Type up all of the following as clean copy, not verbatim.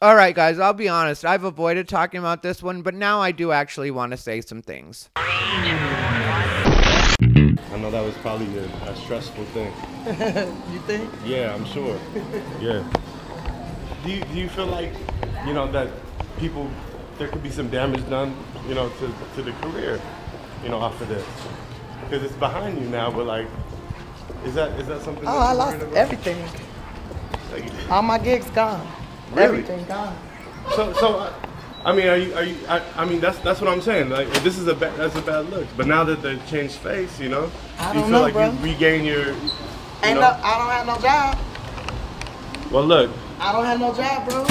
All right, guys, I'll be honest. I've avoided talking about this one, but now I do actually want to say some things. I know that was probably a stressful thing. You think? Yeah, I'm sure. Yeah. Do you feel like, that people, there could be some damage done, to the career, off of this? Because it's behind you now, but like, is that something? Oh, I lost everything. All my gigs gone. Really? Everything gone. So, I mean, are you? I mean, that's what I'm saying. Like, this is that's a bad look. But now that they changed face, I do don't you feel know, like bro. you regain your? I don't have no job. Well, look. I don't have no job, bro.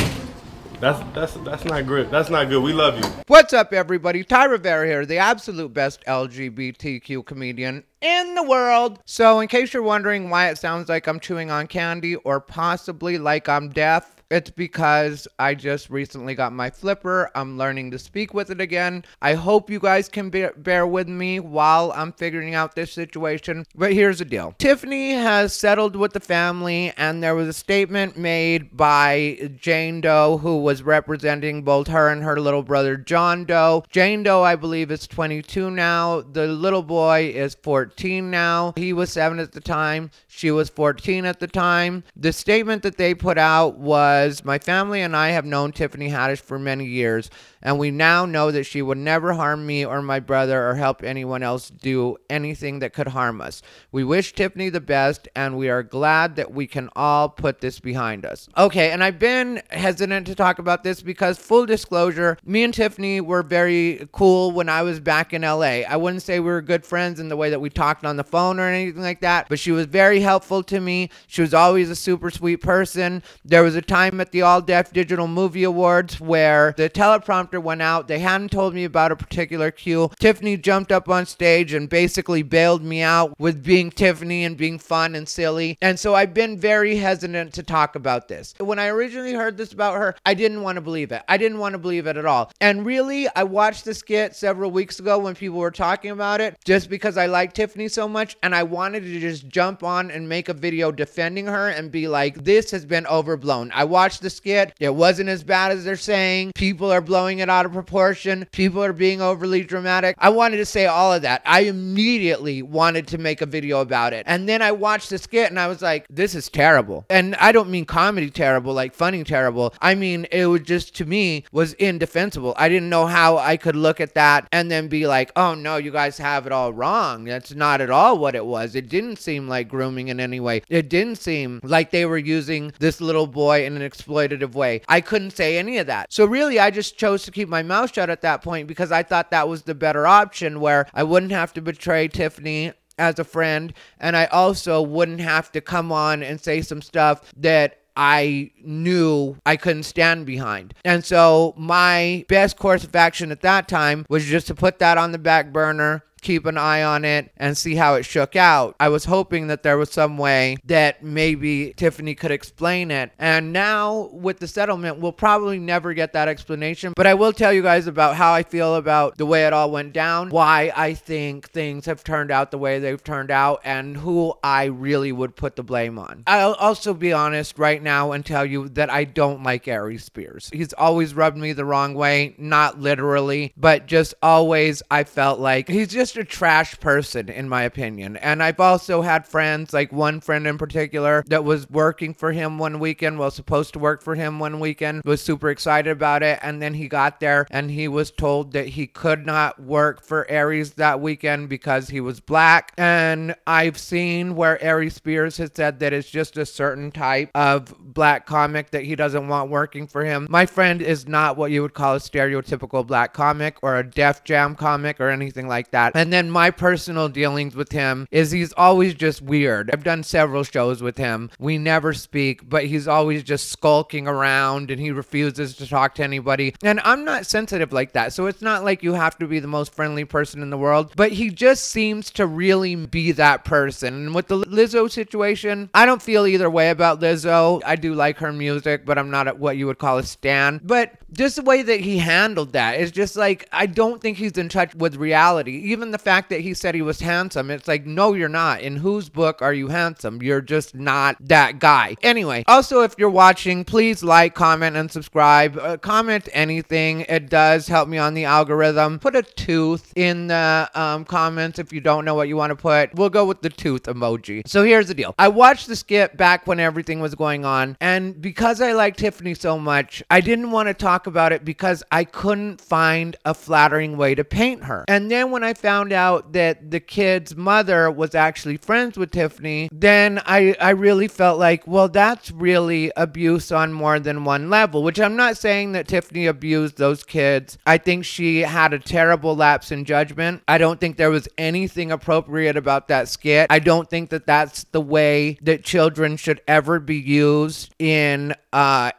That's not good. That's not good. We love you. What's up, everybody? Thairivera here, the absolute best LGBTQ comedian in the world. So, in case you're wondering why it sounds like I'm chewing on candy or possibly like I'm deaf, it's because I just recently got my flipper. I'm learning to speak with it again. I hope you guys can bear with me while I'm figuring out this situation. But here's the deal. Tiffany has settled with the family, and there was a statement made by Jane Doe, who was representing both her and her little brother John Doe. Jane Doe, I believe, is 22 now. The little boy is 14 now. He was 7 at the time. She was 14 at the time. The statement that they put out was, my family and I have known Tiffany Haddish for many years, and we now know that she would never harm me or my brother or help anyone else do anything that could harm us. We wish Tiffany the best, and we are glad that we can all put this behind us. Okay, and I've been hesitant to talk about this because, full disclosure, me and Tiffany were very cool when I was back in LA. I wouldn't say we were good friends in the way that we talked on the phone or anything like that, but she was very helpful to me. She was always a super sweet person. There was a time at the All Deaf Digital Movie Awards where the teleprompter went out. They hadn't told me about a particular cue. Tiffany jumped up on stage and basically bailed me out with being Tiffany and being fun and silly. And so I've been very hesitant to talk about this. When I originally heard this about her, I didn't want to believe it. I didn't want to believe it at all. And really, I watched the skit several weeks ago when people were talking about it just because I like Tiffany so much, and I wanted to just jump on and make a video defending her and be like, this has been overblown. I watched the skit. It wasn't as bad as they're saying. People are blowing it out of proportion. People are being overly dramatic. I wanted to say all of that. I immediately wanted to make a video about it. And then I watched the skit and I was like, this is terrible. And I don't mean comedy terrible, like funny terrible. I mean, it was just, to me, was indefensible. I didn't know how I could look at that and then be like, oh no, you guys have it all wrong. That's not at all what it was. It didn't seem like grooming in any way. It didn't seem like they were using this little boy in an exploitative way. I couldn't say any of that. So really, I just chose to keep my mouth shut at that point because I thought that was the better option, where I wouldn't have to betray Tiffany as a friend, and I also wouldn't have to come on and say some stuff that I knew I couldn't stand behind. And so my best course of action at that time was just to put that on the back burner, keep an eye on it, and see how it shook out. I was hoping that there was some way that maybe Tiffany could explain it. And now with the settlement, we'll probably never get that explanation. But I will tell you guys about how I feel about the way it all went down, why I think things have turned out the way they've turned out, and who I really would put the blame on. I'll also be honest right now and tell you that I don't like Aries Spears. He's always rubbed me the wrong way, not literally, but just always I felt like he's just a trash person, in my opinion. And I've also had friends, like one friend in particular that was working for him one weekend, was supposed to work for him one weekend, was super excited about it, and then he got there and he was told that he could not work for Aries that weekend because he was black. And I've seen where Aries Spears has said that it's just a certain type of black comic that he doesn't want working for him. My friend is not what you would call a stereotypical black comic or a Def Jam comic or anything like that. And then my personal dealings with him is he's always just weird. I've done several shows with him. We never speak, but he's always just skulking around and he refuses to talk to anybody. And I'm not sensitive like that, so it's not like you have to be the most friendly person in the world, but he just seems to really be that person. And with the Lizzo situation, I don't feel either way about Lizzo. I do like her music, but I'm not what you would call a stan. But just the way that he handled that is just like, I don't think he's in touch with reality. Even even the fact that he said he was handsome, it's like, no, you're not. In whose book are you handsome? You're just not that guy. Anyway, also, if you're watching, please like, comment, and subscribe. Comment anything. It does help me on the algorithm. Put a tooth in the comments if you don't know what you want to put. We'll go with the tooth emoji. So here's the deal. I watched the skit back when everything was going on, and because I like Tiffany so much, I didn't want to talk about it because I couldn't find a flattering way to paint her. And then when I found out that the kid's mother was actually friends with Tiffany, then I really felt like, well, that's really abuse on more than one level, which I'm not saying that Tiffany abused those kids. I think she had a terrible lapse in judgment. I don't think there was anything appropriate about that skit. I don't think that that's the way that children should ever be used in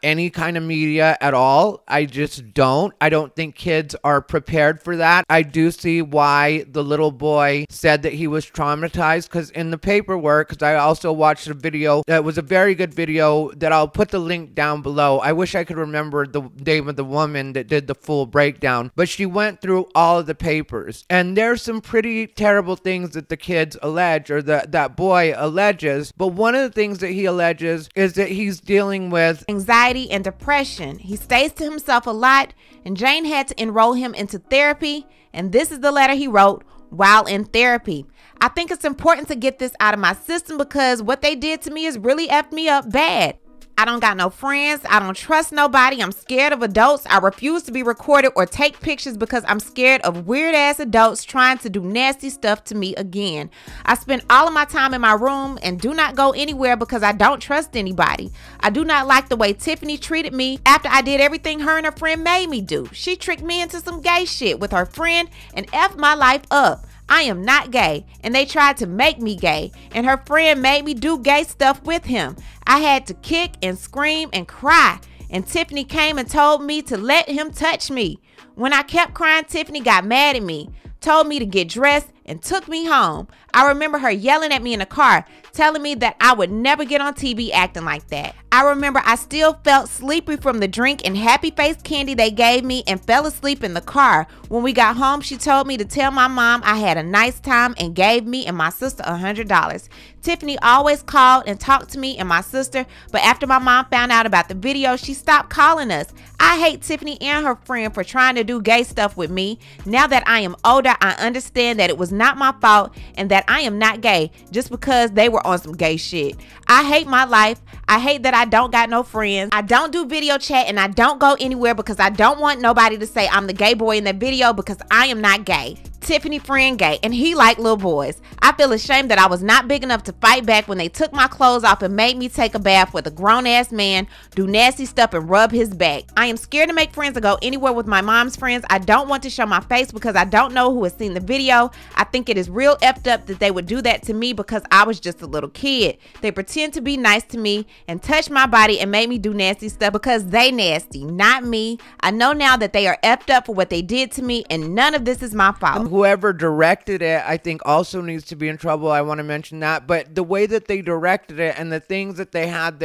any kind of media at all. I just don't. I don't think kids are prepared for that. I do see why the little boy said that he was traumatized, because in the paperwork, because I also watched a video that was a very good video that I'll put the link down below. I wish I could remember the name of the woman that did the full breakdown, but she went through all of the papers, and there's some pretty terrible things that the kids allege, or that boy alleges. But one of the things that he alleges is that he's dealing with anxiety and depression. He stays to himself a lot, and Jane had to enroll him into therapy, and this is the letter he wrote while in therapy. I think it's important to get this out of my system because what they did to me has really effed me up bad. I don't got no friends. I don't trust nobody. I'm scared of adults. I refuse to be recorded or take pictures because I'm scared of weird ass adults trying to do nasty stuff to me again. I spend all of my time in my room and do not go anywhere because I don't trust anybody. I do not like the way Tiffany treated me after I did everything her and her friend made me do. She tricked me into some gay shit with her friend and effed my life up. I am not gay, and they tried to make me gay, and her friend made me do gay stuff with him. I had to kick and scream and cry, and Tiffany came and told me to let him touch me. When I kept crying, Tiffany got mad at me, told me to get dressed, and took me home. I remember her yelling at me in the car, telling me that I would never get on TV acting like that. I remember I still felt sleepy from the drink and happy face candy they gave me and fell asleep in the car. When we got home, she told me to tell my mom I had a nice time and gave me and my sister $100. Tiffany always called and talked to me and my sister, but after my mom found out about the video, she stopped calling us. I hate Tiffany and her friend for trying to do gay stuff with me. Now that I am older, I understand that it was not my fault and that I am not gay just because they were on some gay shit. I hate my life. I hate that I don't got no friends. I don't do video chat and I don't go anywhere because I don't want nobody to say I'm the gay boy in that video because I am not gay. Tiffany friend gay and he like little boys. I feel ashamed that I was not big enough to fight back when they took my clothes off and made me take a bath with a grown-ass man, do nasty stuff and rub his back. I am scared to make friends or go anywhere with my mom's friends. I don't want to show my face because I don't know who has seen the video. I think it is real effed up that they would do that to me because I was just a little kid. They pretend to be nice to me and touch my body and make me do nasty stuff because they nasty, not me. I know now that they are effed up for what they did to me and none of this is my fault. Whoever directed it, I think, also needs to be in trouble. I want to mention that. But the way that they directed it and the things that they had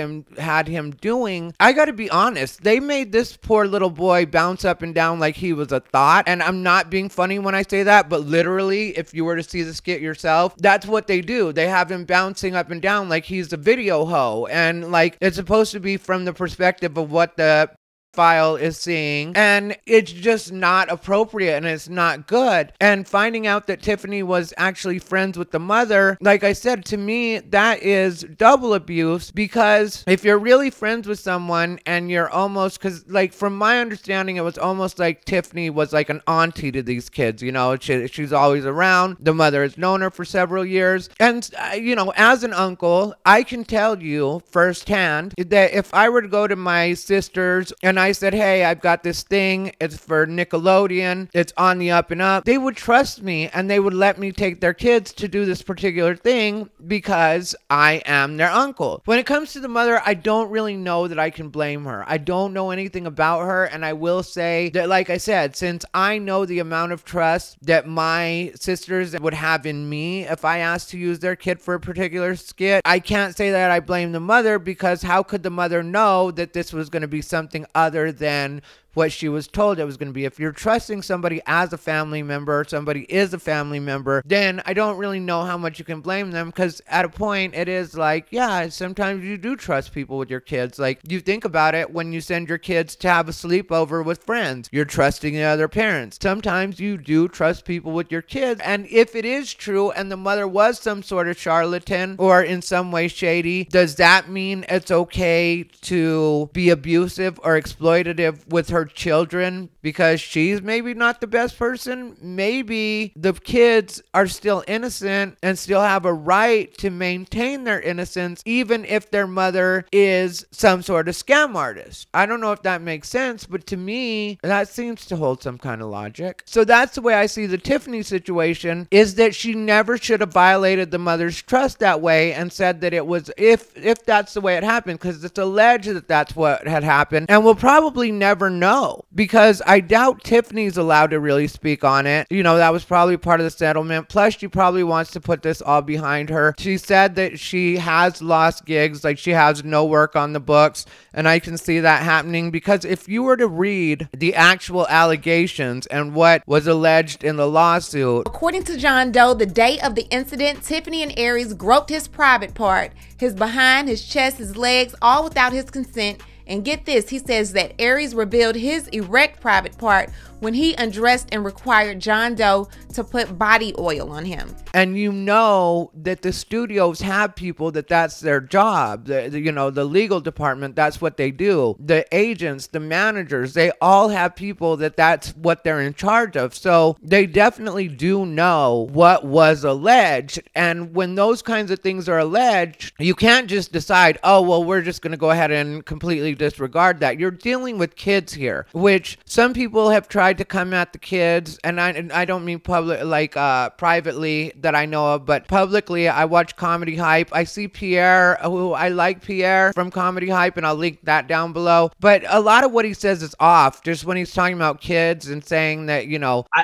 him doing, I got to be honest, they made this poor little boy bounce up and down like he was a thought. And I'm not being funny when I say that, but literally, if you were to see the skit yourself, that's what they do. They have him bouncing up and down like he's a video hoe. And like, it's supposed to be from the perspective of what the file is seeing, and it's just not appropriate and it's not good. And finding out that Tiffany was actually friends with the mother, like I said, to me that is double abuse, because if you're really friends with someone and you're almost, because like from my understanding it was almost like Tiffany was like an auntie to these kids, you know, she's always around. The mother has known her for several years, and you know, as an uncle, I can tell you firsthand that if I were to go to my sisters and I said, hey, I've got this thing, it's for Nickelodeon, it's on the up and up, they would trust me and they would let me take their kids to do this particular thing because I am their uncle. When it comes to the mother, I don't really know that I can blame her. I don't know anything about her, and I will say that, like I said, since I know the amount of trust that my sisters would have in me if I asked to use their kid for a particular skit, I can't say that I blame the mother, because how could the mother know that this was going to be something other than what she was told it was going to be. If you're trusting somebody as a family member, somebody is a family member, then I don't really know how much you can blame them, because at a point it is like, yeah, sometimes you do trust people with your kids. Like, you think about it, when you send your kids to have a sleepover with friends, you're trusting the other parents. Sometimes you do trust people with your kids. And if it is true and the mother was some sort of charlatan or in some way shady, does that mean it's okay to be abusive or exploitative with her children because she's maybe not the best person? Maybe the kids are still innocent and still have a right to maintain their innocence, even if their mother is some sort of scam artist. I don't know if that makes sense, but to me, that seems to hold some kind of logic. So that's the way I see the Tiffany situation, is that she never should have violated the mother's trust that way and said that it was, if that's the way it happened, because it's alleged that that's what had happened, and we'll probably never know, because I doubt Tiffany's allowed to really speak on it. You know, that was probably part of the settlement. Plus, she probably wants to put this all behind her. She said that she has lost gigs, like she has no work on the books, and I can see that happening, because if you were to read the actual allegations and what was alleged in the lawsuit. According to Jane Doe, the day of the incident, Tiffany and Aries groped his private part, his behind, his chest, his legs, all without his consent. And get this, he says that Aries revealed his erect private part when he undressed and required Jane Doe to put body oil on him. And you know that the studios have people that's their job. The legal department, that's what they do. The agents, the managers, they all have people that's what they're in charge of. So they definitely do know what was alleged. And when those kinds of things are alleged, you can't just decide, oh, well, we're just going to go ahead and completely disregard that. You're dealing with kids here, which some people have tried to come at the kids, and I don't mean public, like privately that I know of, but publicly. I watch Comedy Hype. I see Pierre, who I like Pierre from Comedy Hype, and I'll link that down below. But a lot of what he says is off, just when he's talking about kids and saying that,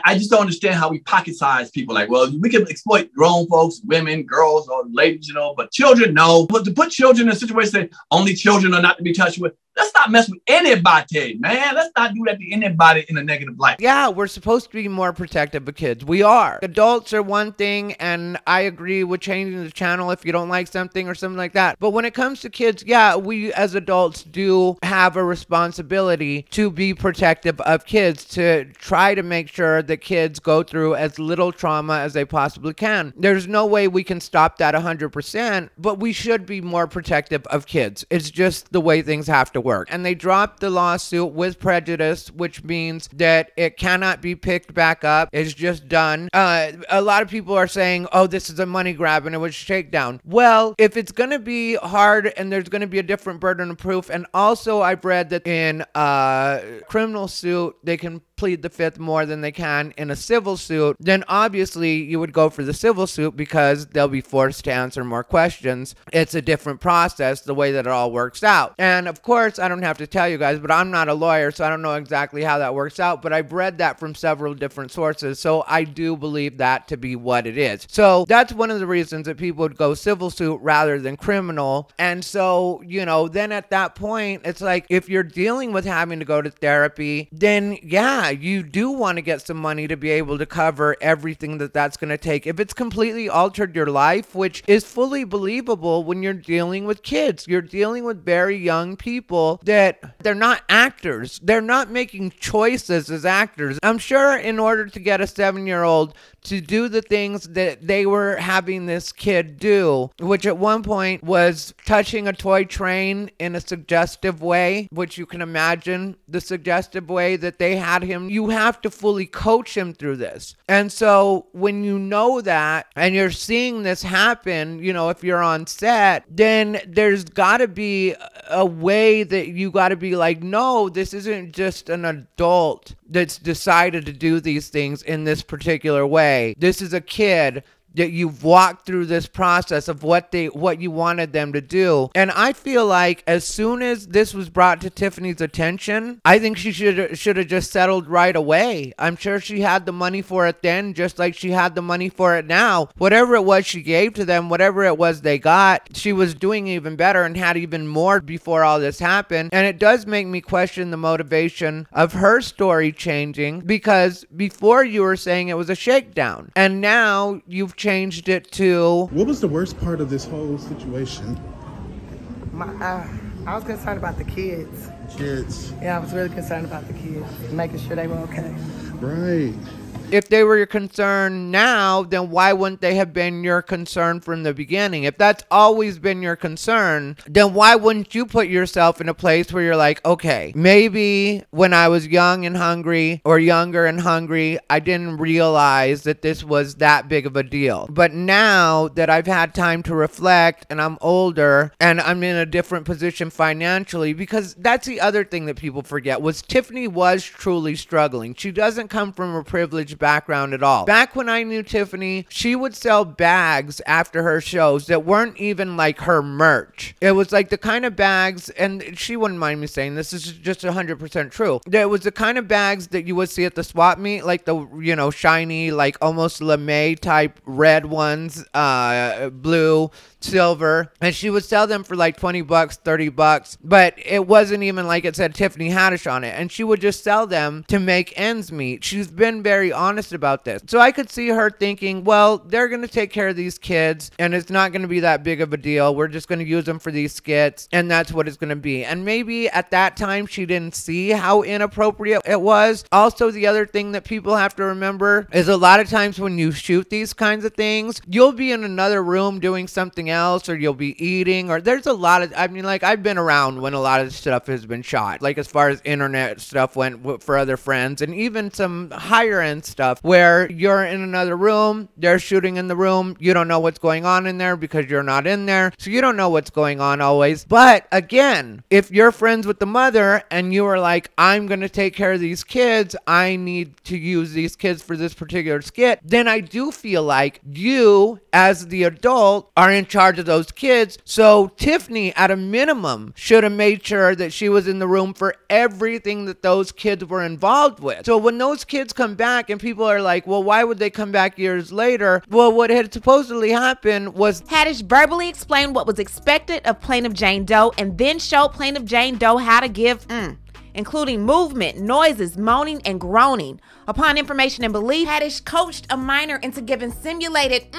I just don't understand how we pocket size people. Like, well, we can exploit grown folks, women, girls, or ladies, but children, no. But to put children in a situation that only children are not to be touched with, let's not mess with anybody, man. Let's not do that to anybody in a negative light. Yeah, we're supposed to be more protective of kids. We are. Adults are one thing, and I agree with changing the channel if you don't like something or something like that. But when it comes to kids, yeah, we as adults do have a responsibility to be protective of kids, to try to make sure that kids go through as little trauma as they possibly can. There's no way we can stop that 100%, but we should be more protective of kids. It's just the way things have to work. And they dropped the lawsuit with prejudice, which means that it cannot be picked back up. It's just done. A lot of people are saying, oh, this is a money grab and it was a shakedown. Well, if it's going to be hard and there's going to be a different burden of proof, and also I've read that in a criminal suit, they can plead the fifth more than they can in a civil suit, then obviously you would go for the civil suit because they'll be forced to answer more questions. It's a different process, the way that it all works out. And of course, I don't have to tell you guys, but I'm not a lawyer, so I don't know exactly how that works out, but I've read that from several different sources, so I do believe that to be what it is. So that's one of the reasons that people would go civil suit rather than criminal. And so, then at that point, it's like, if you're dealing with having to go to therapy, then yeah, you do want to get some money to be able to cover everything that's going to take. If it's completely altered your life, which is fully believable when you're dealing with kids, you're dealing with very young people that they're not actors. They're not making choices as actors. I'm sure in order to get a 7-year-old to do the things that they were having this kid do, which at one point was touching a toy train in a suggestive way, which you can imagine the suggestive way that they had him. You have to fully coach him through this. And so when you know that and you're seeing this happen, if you're on set, then there's got to be a way that you got to be like, no, this isn't just an adult that's decided to do these things in this particular way. This is a kid that you've walked through this process of what you wanted them to do. And I feel like as soon as this was brought to Tiffany's attention, I think she should have just settled right away. I'm sure she had the money for it then, just like she had the money for it now. Whatever it was she gave to them, whatever it was they got, she was doing even better and had even more before all this happened. And it does make me question the motivation of her story changing, because before you were saying it was a shakedown and now you've changed it to... What was the worst part of this whole situation? I was concerned about the kids. Kids. Yeah, I was really concerned about the kids, making sure they were okay. Right. If they were your concern now, then why wouldn't they have been your concern from the beginning? If that's always been your concern, then why wouldn't you put yourself in a place where you're like, okay, maybe when I was young and hungry, or younger and hungry, I didn't realize that this was that big of a deal. But now that I've had time to reflect and I'm older and I'm in a different position financially, because that's the other thing that people forget, was Tiffany was truly struggling. She doesn't come from a privileged background at all. Back when I knew Tiffany, she would sell bags after her shows that weren't even like her merch. It was like the kind of bags, and she wouldn't mind me saying this is just 100% true. It was the kind of bags that you would see at the swap meet, like the, you know, shiny, like almost lame type red ones, blue, silver, and she would sell them for like $20, $30, but it wasn't even like it said Tiffany Haddish on it, and she would just sell them to make ends meet. She's been very honest about this. So I could see her thinking, well, they're going to take care of these kids and it's not going to be that big of a deal. We're just going to use them for these skits and that's what it's going to be. And maybe at that time she didn't see how inappropriate it was. Also, the other thing that people have to remember is a lot of times when you shoot these kinds of things, you'll be in another room doing something else, or you'll be eating, or there's a lot of, I mean, like, I've been around when a lot of stuff has been shot, like as far as internet stuff went for other friends, and even some higher end stuff where you're in another room, they're shooting in the room, you don't know what's going on in there because you're not in there, so you don't know what's going on always. But again, if you're friends with the mother and you are like, I'm going to take care of these kids, I need to use these kids for this particular skit, then I do feel like you as the adult are in charge of those kids. So Tiffany at a minimum should have made sure that she was in the room for everything that those kids were involved with. So when those kids come back and people are like, well, why would they come back years later? Well, what had supposedly happened was Haddish verbally explained what was expected of plaintiff Jane Doe and then showed plaintiff Jane Doe how to give including movement, noises, moaning, and groaning. Upon information and belief, Haddish coached a minor into giving simulated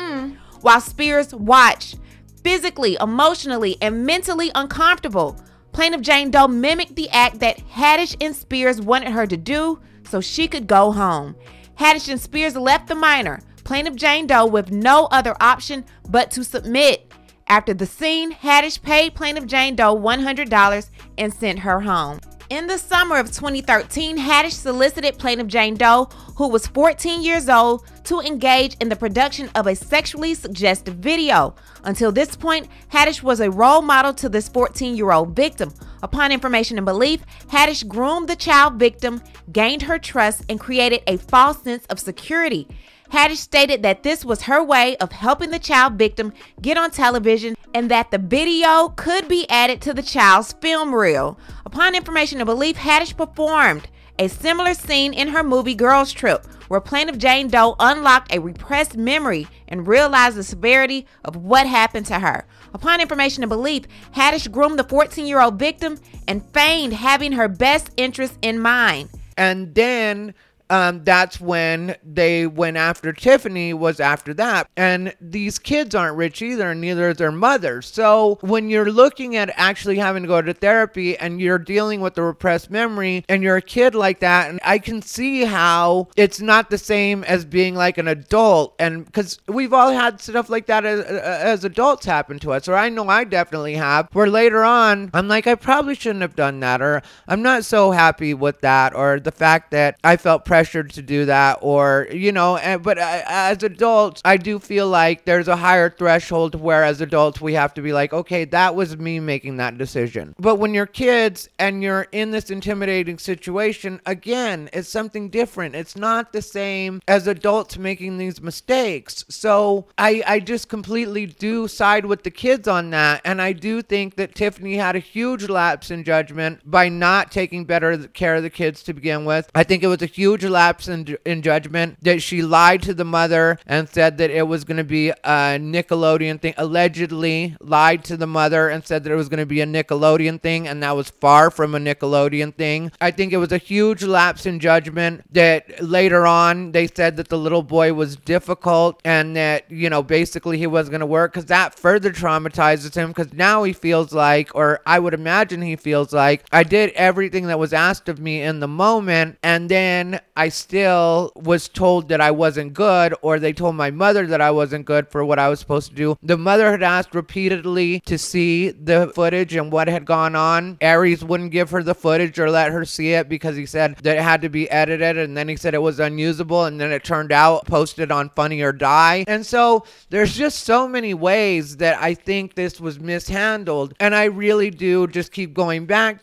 while Spears watched, physically, emotionally, and mentally uncomfortable. Plaintiff Jane Doe mimicked the act that Haddish and Spears wanted her to do so she could go home. Haddish and Spears left the minor, plaintiff Jane Doe, with no other option but to submit. After the scene, Haddish paid plaintiff Jane Doe $100 and sent her home. In the summer of 2013, Haddish solicited plaintiff Jane Doe, who was 14 years old, to engage in the production of a sexually suggestive video. Until this point, Haddish was a role model to this 14-year-old victim. Upon information and belief, Haddish groomed the child victim, gained her trust, and created a false sense of security. Haddish stated that this was her way of helping the child victim get on television and that the video could be added to the child's film reel. Upon information and belief, Haddish performed a similar scene in her movie Girls Trip, where plaintiff Jane Doe unlocked a repressed memory and realized the severity of what happened to her. Upon information and belief, Haddish groomed the 14-year-old victim and feigned having her best interests in mind. And then that's when they went after Tiffany, was after that. And these kids aren't rich either, and neither is their mother. So when you're looking at actually having to go to therapy and you're dealing with the repressed memory and you're a kid like that, and I can see how it's not the same as being like an adult. And because we've all had stuff like that as adults happen to us, or I know I definitely have, where later on I'm like, I probably shouldn't have done that, or I'm not so happy with that, or the fact that I felt pressured pressured to do that, or, you know, but as adults, I do feel like there's a higher threshold where as adults we have to be like, okay, that was me making that decision. But when you're kids and you're in this intimidating situation, again, it's something different. It's not the same as adults making these mistakes. So I just completely do side with the kids on that. And I do think that Tiffany had a huge lapse in judgment by not taking better care of the kids to begin with. I think it was a huge lapse in judgment that she lied to the mother and said that it was going to be a Nickelodeon thing, allegedly lied to the mother and said that it was going to be a Nickelodeon thing, and that was far from a Nickelodeon thing. I think it was a huge lapse in judgment that later on they said that the little boy was difficult and that, you know, basically he wasn't going to work, because that further traumatizes him, because now he feels like, or I would imagine he feels like, I did everything that was asked of me in the moment, and then I still was told that I wasn't good, or they told my mother that I wasn't good for what I was supposed to do. The mother had asked repeatedly to see the footage and what had gone on. Aries wouldn't give her the footage or let her see it because he said that it had to be edited, and then he said it was unusable, and then it turned out posted on Funny or Die. And so there's just so many ways that I think this was mishandled, and I really do just keep going back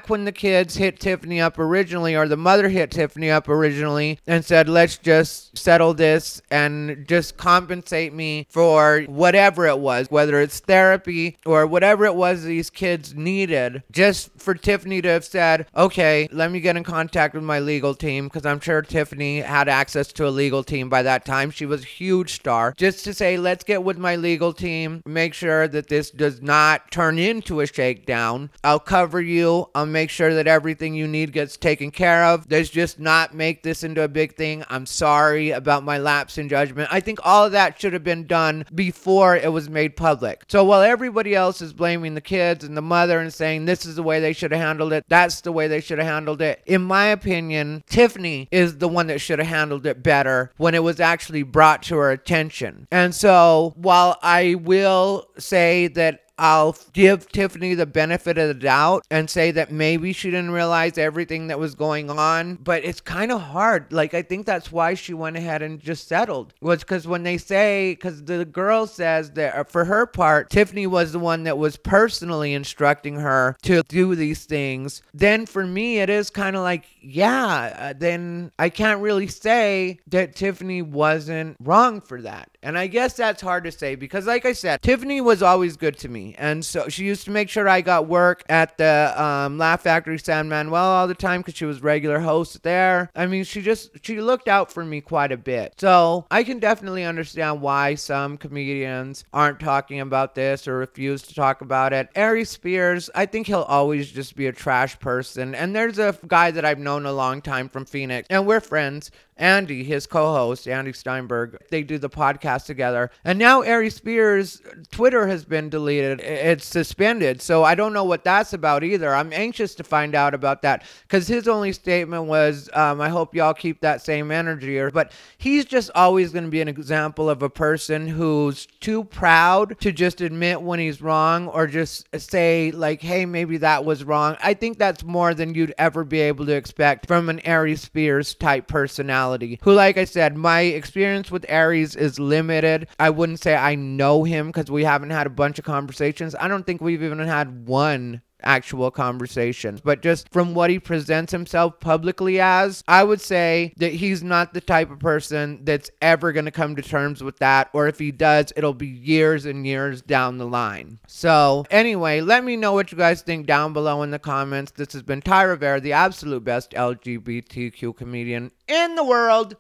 when the kids hit Tiffany up originally, or the mother hit Tiffany up originally and said, let's just settle this and just compensate me for whatever it was, whether it's therapy or whatever it was these kids needed. Just for Tiffany to have said, okay, let me get in contact with my legal team, because I'm sure Tiffany had access to a legal team by that time. She was a huge star. Just to say, let's get with my legal team, make sure that this does not turn into a shakedown. I'll cover you. I'll make sure that everything you need gets taken care of. Let's just not make this into a big thing. I'm sorry about my lapse in judgment. I think all of that should have been done before it was made public. So while everybody else is blaming the kids and the mother and saying this is the way they should have handled it, that's the way they should have handled it, in my opinion, Tiffany is the one that should have handled it better when it was actually brought to her attention. And so while I will say that I'll give Tiffany the benefit of the doubt and say that maybe she didn't realize everything that was going on, but it's kind of hard. Like, I think that's why she went ahead and just settled, was because when they say, because the girl says that for her part, Tiffany was the one that was personally instructing her to do these things, then for me, it is kind of like, yeah, then I can't really say that Tiffany wasn't wrong for that. And I guess that's hard to say because, like I said, Tiffany was always good to me. And so she used to make sure I got work at the Laugh Factory San Manuel all the time because she was regular host there. I mean, she looked out for me quite a bit. So I can definitely understand why some comedians aren't talking about this or refuse to talk about it. Ari Spears, I think he'll always just be a trash person. And there's a guy that I've known a long time from Phoenix, and we're friends. Andy, his co-host, Andy Steinberg, they do the podcast together. And now Ari Spears' Twitter has been deleted. It's suspended. So I don't know what that's about either. I'm anxious to find out about that because his only statement was, I hope y'all keep that same energy. But he's just always going to be an example of a person who's too proud to just admit when he's wrong or just say like, hey, maybe that was wrong. I think that's more than you'd ever be able to expect from an Ari Spears type personality. Who, like I said, my experience with Aries is limited. I wouldn't say I know him because we haven't had a bunch of conversations. I don't think we've even had one actual conversation, but just from what he presents himself publicly as, I would say that he's not the type of person that's ever going to come to terms with that, or if he does, it'll be years and years down the line. So anyway, let me know what you guys think down below in the comments. This has been Thairivera, the absolute best LGBTQ comedian in the world.